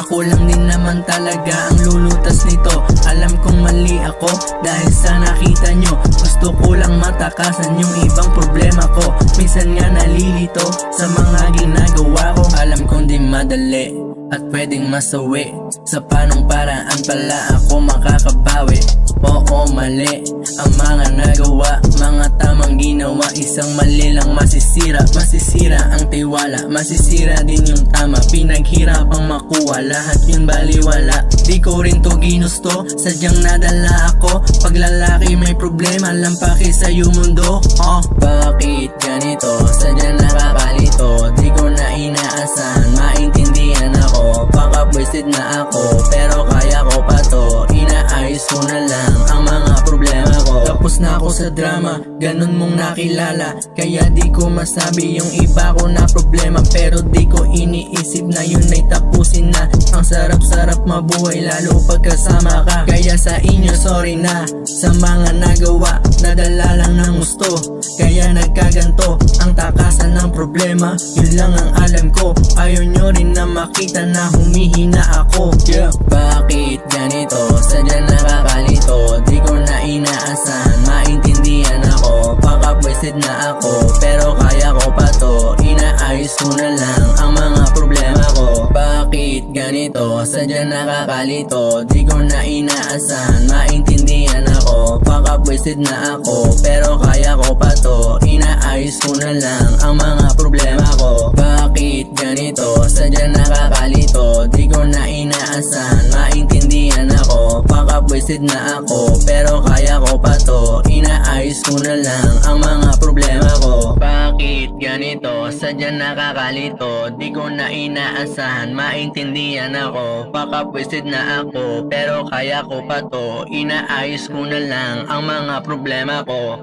Ako lang din naman talaga ang lulutas nito. Alam kong mali ako dahil sa nakita nyo. Gusto ko lang matakasan yung ibang problema ko. Minsan nga nalilito sa mga ginagawa ko. Alam kong di madali at pwedeng masawi. Sa panong paraan pala ako makakabawi. Oo, mali ang mga nagawa, mga tamang ginawa. Isang mali lang masisira, masisira ang tiwala, masisira din yung tama. Pinaghirapang makuha, lahat yun baliwala. Di ko rin to ginusto, sadyang nadala ako. Pag lalaki may problema, lampaki sa'yo mundo. Bakit ganito? Sadyang nakakalito. Di ko na inaasahan, maintindihan ako. Baka wasted na ako, pero kaya ko pa to. Inaayos ko na lang ang mga problema ko. Tapos na ako sa drama, ganun mong nakilala. Kaya di ko masabi yung iba ko na problema. Pero di ko iniisip na yun ay tapusin na. Ang sarap-sarap mabuhay lalo pagkasama ka. Kaya sa inyo sorry na sa mga nagawa, nadala lang ng gusto. Kaya nagkaganto ang takasan ng problema. Yun lang ang alam ko, ayaw nyo rin na makita na humihina ako. Bakit ganito? Sadyang nakakalito. Di ko na inaasahan, maintindihan ako. Baka wasted na ako, pero kaya ko pa to. Inaayos ko na lang ang mga problema ko. Bakit ganito? Sadyang nakakalito. Di ko na inaasahan, maintindihan ako. Baka wasted na ako, pero kaya ko pa to. Inaayos ko na lang ang mga problema ko. Bakit ganito? Sadyang nakakalito. Di ko na inaasahan, maintindihan ako. Baka wasted na ako, pero kaya ko pa to. Inaayos ko na lang ang mga problema ko. Bakit ganito? Sadyang nakakalito. Di ko na inaasahan, maintindihan ako. Baka wasted na ako, pero kaya ko pa to. Inaayos ko na lang ang mga problema ko.